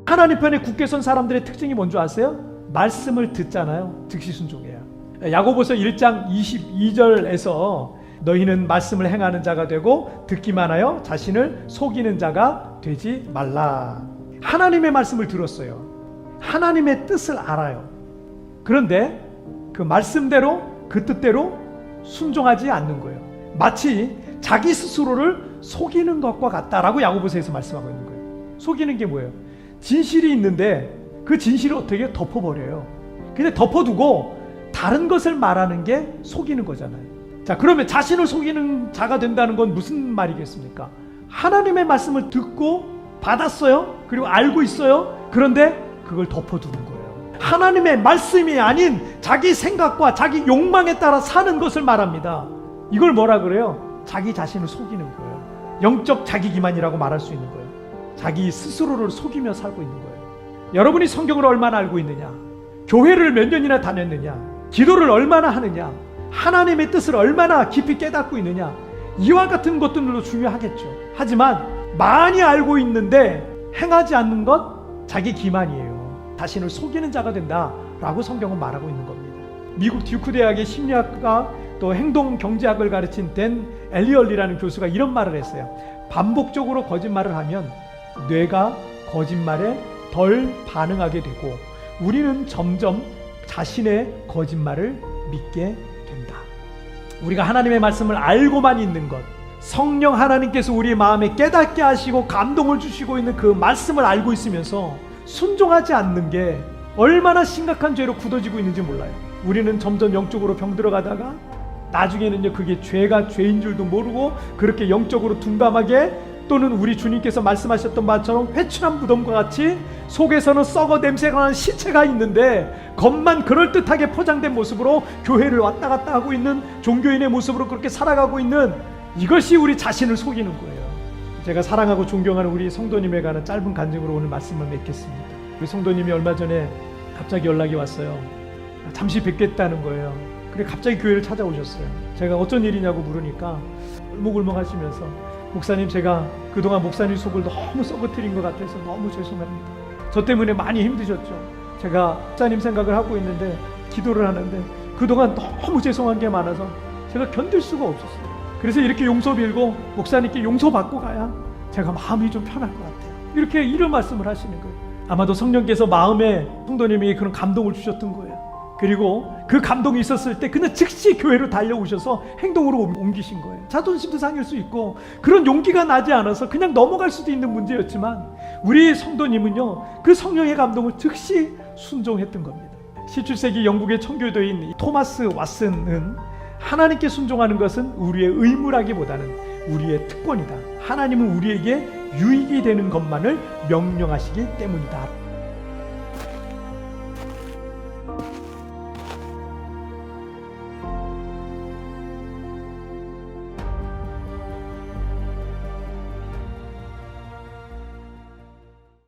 하나님 편에 굳게 선 사람들의 특징이 뭔지 아세요? 말씀을 듣잖아요. 즉시 순종해요. 야고보서 1장 22절에서 너희는 말씀을 행하는 자가 되고 듣기만 하여 자신을 속이는 자가 되지 말라. 하나님의 말씀을 들었어요. 하나님의 뜻을 알아요. 그런데 그 말씀대로 그 뜻대로 순종하지 않는 거예요. 마치 자기 스스로를 속이는 것과 같다라고 야고보서에서 말씀하고 있는 거예요. 속이는 게 뭐예요? 진실이 있는데 그 진실을 어떻게 덮어버려요. 근데 덮어두고 다른 것을 말하는 게 속이는 거잖아요. 자, 그러면 자신을 속이는 자가 된다는 건 무슨 말이겠습니까? 하나님의 말씀을 듣고 받았어요. 그리고 알고 있어요. 그런데 그걸 덮어두는 거예요. 하나님의 말씀이 아닌 자기 생각과 자기 욕망에 따라 사는 것을 말합니다. 이걸 뭐라 그래요? 자기 자신을 속이는 거예요. 영적 자기 기만이라고 말할 수 있는 거예요. 자기 스스로를 속이며 살고 있는 거예요. 여러분이 성경을 얼마나 알고 있느냐, 교회를 몇 년이나 다녔느냐, 기도를 얼마나 하느냐, 하나님의 뜻을 얼마나 깊이 깨닫고 있느냐, 이와 같은 것들도 중요하겠죠. 하지만 많이 알고 있는데 행하지 않는 것, 자기 기만이에요. 자신을 속이는 자가 된다라고 성경은 말하고 있는 겁니다. 미국 듀크 대학의 심리학과 또 행동 경제학을 가르친 댄 엘리얼리라는 교수가 이런 말을 했어요. 반복적으로 거짓말을 하면 뇌가 거짓말에 덜 반응하게 되고 우리는 점점 자신의 거짓말을 믿게 된다. 우리가 하나님의 말씀을 알고만 있는 것, 성령 하나님께서 우리의 마음에 깨닫게 하시고 감동을 주시고 있는 그 말씀을 알고 있으면서 순종하지 않는 게 얼마나 심각한 죄로 굳어지고 있는지 몰라요. 우리는 점점 영적으로 병들어가다가 나중에는요, 그게 죄가 죄인 줄도 모르고 그렇게 영적으로 둔감하게, 또는 우리 주님께서 말씀하셨던 바처럼 회춘한 무덤과 같이 속에서는 썩어 냄새가 나는 시체가 있는데 겉만 그럴듯하게 포장된 모습으로 교회를 왔다 갔다 하고 있는 종교인의 모습으로 그렇게 살아가고 있는, 이것이 우리 자신을 속이는 거예요. 제가 사랑하고 존경하는 우리 성도님에 관한 짧은 간증으로 오늘 말씀을 맺겠습니다. 우리 성도님이 얼마 전에 갑자기 연락이 왔어요. 잠시 뵙겠다는 거예요. 그래 갑자기 교회를 찾아오셨어요. 제가 어쩐 일이냐고 물으니까 울먹울먹 하시면서, 목사님, 제가 그동안 목사님 속을 너무 썩어뜨린 것 같아서 너무 죄송합니다. 저 때문에 많이 힘드셨죠. 제가 목사님 생각을 하고 있는데 기도를 하는데 그동안 너무 죄송한 게 많아서 제가 견딜 수가 없었어요. 그래서 이렇게 용서 빌고 목사님께 용서받고 가야 제가 마음이 좀 편할 것 같아요. 이렇게 이런 말씀을 하시는 거예요. 아마도 성령께서 마음에 성도님에게 그런 감동을 주셨던 거예요. 그리고 그 감동이 있었을 때 그는 즉시 교회로 달려오셔서 행동으로 옮기신 거예요. 자존심도 상할 수 있고 그런 용기가 나지 않아서 그냥 넘어갈 수도 있는 문제였지만 우리 성도님은요, 그 성령의 감동을 즉시 순종했던 겁니다. 17세기 영국의 청교도인 토마스 왓슨은 하나님께 순종하는 것은 우리의 의무라기보다는 우리의 특권이다. 하나님은 우리에게 유익이 되는 것만을 명령하시기 때문이다.